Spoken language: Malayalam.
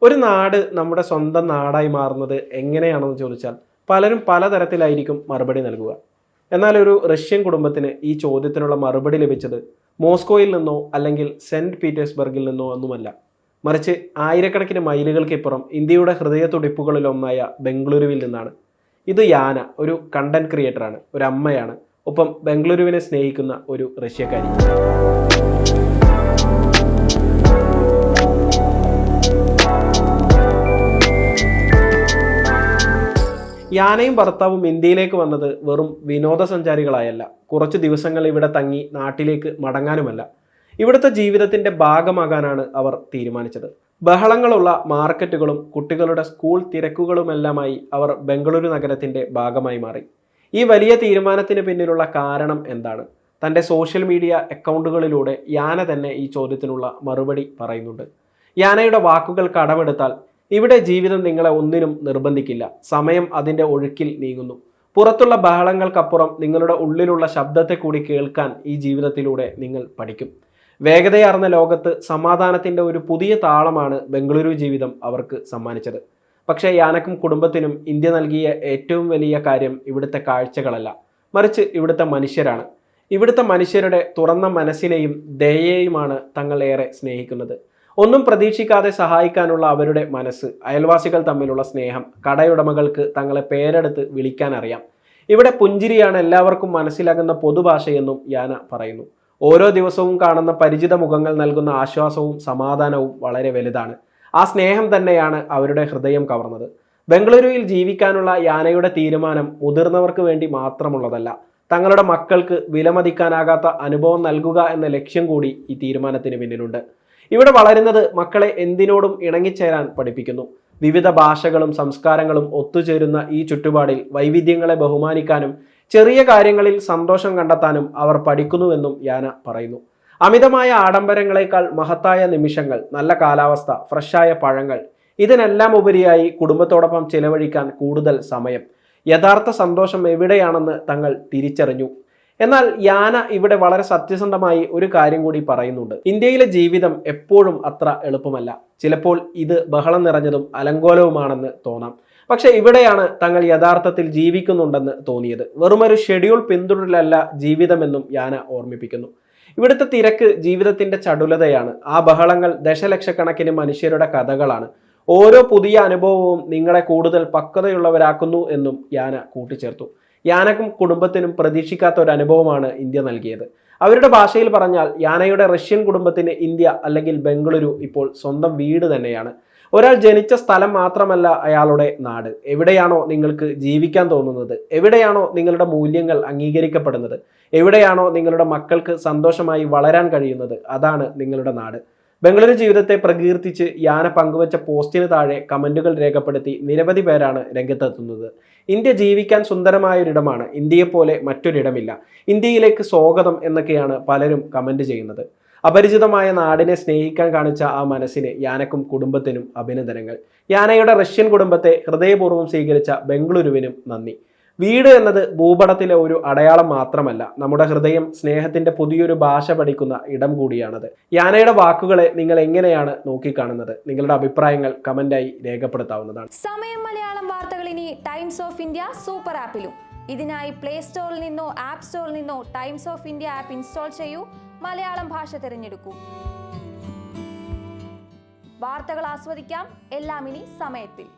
ഒരു നാട് നമ്മുടെ സ്വന്തം നാടായി മാറുന്നത് എങ്ങനെയാണെന്ന് ചോദിച്ചാൽ പലരും പലതരത്തിലായിരിക്കും മറുപടി നൽകുക. എന്നാൽ ഒരു റഷ്യൻ കുടുംബത്തിന് ഈ ചോദ്യത്തിനുള്ള മറുപടി ലഭിച്ചത് മോസ്കോയിൽ നിന്നോ അല്ലെങ്കിൽ സെന്റ് പീറ്റേഴ്സ്ബർഗിൽ നിന്നോ ഒന്നുമല്ല, മറിച്ച് ആയിരക്കണക്കിന് മൈലുകൾക്കിപ്പുറം ഇന്ത്യയുടെ ഹൃദയത്തുടിപ്പുകളിൽ ഒന്നായ ബംഗളൂരുവിൽ നിന്നാണ്. ഇത് യാന, ഒരു കണ്ടന്റ് ക്രിയേറ്ററാണ്, ഒരു അമ്മയാണ്, ഒപ്പം ബംഗളൂരുവിനെ സ്നേഹിക്കുന്ന ഒരു റഷ്യക്കാരി. യാനയും ഭർത്താവും ഇന്ത്യയിലേക്ക് വന്നത് വെറും വിനോദസഞ്ചാരികളായല്ല, കുറച്ച് ദിവസങ്ങൾ ഇവിടെ തങ്ങി നാട്ടിലേക്ക് മടങ്ങാനുമല്ല, ഇവിടുത്തെ ജീവിതത്തിന്റെ ഭാഗമാകാനാണ് അവർ തീരുമാനിച്ചത്. ബഹളങ്ങളുള്ള മാർക്കറ്റുകളും കുട്ടികളുടെ സ്കൂൾ തിരക്കുകളുമെല്ലാമായി അവർ ബംഗളൂരു നഗരത്തിന്റെ ഭാഗമായി മാറി. ഈ വലിയ തീരുമാനത്തിന് പിന്നിലുള്ള കാരണം എന്താണ്? തൻ്റെ സോഷ്യൽ മീഡിയ അക്കൗണ്ടുകളിലൂടെ യാന തന്നെ ഈ ചോദ്യത്തിനുള്ള മറുപടി പറയുന്നുണ്ട്. യാനയുടെ വാക്കുകൾ കടമെടുത്താൽ, ഇവിടെ ജീവിതം നിങ്ങളെ ഒന്നിനും നിർബന്ധിക്കില്ല, സമയം അതിൻ്റെ ഒഴുക്കിൽ നീങ്ങുന്നു. പുറത്തുള്ള ബഹളങ്ങൾക്കപ്പുറം നിങ്ങളുടെ ഉള്ളിലുള്ള ശബ്ദത്തെ കൂടി കേൾക്കാൻ ഈ ജീവിതത്തിലൂടെ നിങ്ങൾ പഠിക്കും. വേഗതയാർന്ന ലോകത്ത് സമാധാനത്തിൻ്റെ ഒരു പുതിയ താളമാണ് ബംഗളൂരു ജീവിതം അവർക്ക് സമ്മാനിച്ചത്. പക്ഷേ യാനക്കും കുടുംബത്തിനും ഇന്ത്യ നൽകിയ ഏറ്റവും വലിയ കാര്യം ഇവിടുത്തെ കാഴ്ചകളല്ല, മറിച്ച് ഇവിടുത്തെ മനുഷ്യരാണ്. ഇവിടുത്തെ മനുഷ്യരുടെ തുറന്ന മനസ്സിനെയും ദയയെയുമാണ് തങ്ങൾ ഏറെ സ്നേഹിക്കുന്നത്. ഒന്നും പ്രതീക്ഷിക്കാതെ സഹായിക്കാനുള്ള അവരുടെ മനസ്സ്, അയൽവാസികൾ തമ്മിലുള്ള സ്നേഹം, കടയുടമകൾക്ക് തങ്ങളെ പേരെടുത്ത് വിളിക്കാൻ അറിയാം. ഇവിടെ പുഞ്ചിരിയാണ് എല്ലാവർക്കും മനസ്സിലാകുന്ന പൊതുഭാഷയെന്നും യാന പറയുന്നു. ഓരോ ദിവസവും കാണുന്ന പരിചിത മുഖങ്ങൾ നൽകുന്ന ആശ്വാസവും സമാധാനവും വളരെ വലുതാണ്. ആ സ്നേഹം തന്നെയാണ് അവരുടെ ഹൃദയം കവർന്നത്. ബംഗളൂരുവിൽ ജീവിക്കാനുള്ള യാനയുടെ തീരുമാനം മുതിർന്നവർക്ക് വേണ്ടി മാത്രമുള്ളതല്ല, തങ്ങളുടെ മക്കൾക്ക് വിലമതിക്കാനാകാത്ത അനുഭവം നൽകുക എന്ന ലക്ഷ്യം കൂടി ഈ തീരുമാനത്തിന് പിന്നിലുണ്ട്. ഇവിടെ വളരുന്നത് മക്കളെ എന്തിനോടും ഇണങ്ങിച്ചേരാൻ പഠിപ്പിക്കുന്നു. വിവിധ ഭാഷകളും സംസ്കാരങ്ങളും ഒത്തുചേരുന്ന ഈ ചുറ്റുപാടിൽ വൈവിധ്യങ്ങളെ ബഹുമാനിക്കാനും ചെറിയ കാര്യങ്ങളിൽ സന്തോഷം കണ്ടെത്താനും അവർ പഠിക്കുന്നുവെന്നും യാന പറയുന്നു. അമിതമായ ആഡംബരങ്ങളെക്കാൾ മഹത്തായ നിമിഷങ്ങൾ, നല്ല കാലാവസ്ഥ, ഫ്രഷായ പഴങ്ങൾ, ഇതിനെല്ലാം ഉപരിയായി കുടുംബത്തോടൊപ്പം ചിലവഴിക്കാൻ കൂടുതൽ സമയം, യഥാർത്ഥ സന്തോഷം എവിടെയാണെന്ന് തങ്ങൾ തിരിച്ചറിഞ്ഞു. എന്നാൽ യാന ഇവിടെ വളരെ സത്യസന്ധമായി ഒരു കാര്യം കൂടി പറയുന്നുണ്ട്. ഇന്ത്യയിലെ ജീവിതം എപ്പോഴും അത്ര എളുപ്പമല്ല. ചിലപ്പോൾ ഇത് ബഹളം നിറഞ്ഞതും അലങ്കോലവുമാണെന്ന് തോന്നാം. പക്ഷെ ഇവിടെയാണ് തങ്ങൾ യഥാർത്ഥത്തിൽ ജീവിക്കുന്നുണ്ടെന്ന് തോന്നിയത്. വെറുമൊരു ഷെഡ്യൂൾ പിന്തുടരലല്ല ജീവിതമെന്നും യാന ഓർമ്മിപ്പിക്കുന്നു. ഇവിടുത്തെ തിരക്ക് ജീവിതത്തിന്റെ ചടുലതയാണ്. ആ ബഹളങ്ങൾ ദശലക്ഷക്കണക്കിന് മനുഷ്യരുടെ കഥകളാണ്. ഓരോ പുതിയ അനുഭവവും നിങ്ങളെ കൂടുതൽ പക്വതയുള്ളവരാക്കുന്നു എന്നും യാന കൂട്ടിച്ചേർത്തു. യാനക്കും കുടുംബത്തിനും പ്രതീക്ഷിക്കാത്ത ഒരു അനുഭവമാണ് ഇന്ത്യ നൽകിയത്. അവരുടെ ഭാഷയിൽ പറഞ്ഞാൽ യാനയുടെ റഷ്യൻ കുടുംബത്തിന് ഇന്ത്യ അല്ലെങ്കിൽ ബംഗളൂരു ഇപ്പോൾ സ്വന്തം വീട് തന്നെയാണ്. ഒരാൾ ജനിച്ച സ്ഥലം മാത്രമല്ല അയാളുടെ നാട്. എവിടെയാണോ നിങ്ങൾക്ക് ജീവിക്കാൻ തോന്നുന്നത്, എവിടെയാണോ നിങ്ങളുടെ മൂല്യങ്ങൾ അംഗീകരിക്കപ്പെടുന്നത്, എവിടെയാണോ നിങ്ങളുടെ മക്കൾക്ക് സന്തോഷമായി വളരാൻ കഴിയുന്നത്, അതാണ് നിങ്ങളുടെ നാട്. ബംഗളൂരു ജീവിതത്തെ പ്രകീർത്തിച്ച് യാന പങ്കുവച്ച പോസ്റ്റിന് താഴെ കമന്റുകൾ രേഖപ്പെടുത്തി നിരവധി പേരാണ് രംഗത്തെത്തുന്നത്. ഇന്ത്യ ജീവിക്കാൻ സുന്ദരമായൊരിടമാണ്, ഇന്ത്യയെപ്പോലെ മറ്റൊരിടമില്ല, ഇന്ത്യയിലേക്ക് സ്വാഗതം എന്നൊക്കെയാണ് പലരും കമന്റ് ചെയ്യുന്നത്. അപരിചിതമായ നാടിനെ സ്നേഹിക്കാൻ കാണിച്ച ആ മനസ്സിന് യാനക്കും കുടുംബത്തിനും അഭിനന്ദനങ്ങൾ. യാനയുടെ റഷ്യൻ കുടുംബത്തെ ഹൃദയപൂർവ്വം സ്വീകരിച്ച ബംഗളൂരുവിനും നന്ദി. വീട് എന്നത് ഭൂപടത്തിലെ ഒരു അടയാളം മാത്രമല്ല, നമ്മുടെ ഹൃദയം സ്നേഹത്തിന്റെ പുതിയൊരു ഭാഷ പഠിക്കുന്ന ഇടം കൂടിയാണത്. യാനയുടെ വാക്കുകളെ നിങ്ങൾ എങ്ങനെയാണ് നോക്കിക്കാണുന്നത്? നിങ്ങളുടെ അഭിപ്രായങ്ങൾ കമന്റായി രേഖപ്പെടുത്താവുന്നതാണ്. സമയം മലയാളം വാർത്തകൾ ഇനി ടൈംസ് ഓഫ് ഇന്ത്യ സൂപ്പർ ആപ്പിലും. ഇതിനായി പ്ലേ സ്റ്റോറിൽ നിന്നോ ആപ്പ് സ്റ്റോറിൽ നിന്നോ times of India app install ചെയ്യൂ. മലയാളം ഭാഷ തിരഞ്ഞെടുക്കൂ. വാർത്തകൾ ആസ്വദിക്കാം, എല്ലാം ഇനി സമയത്തിൽ.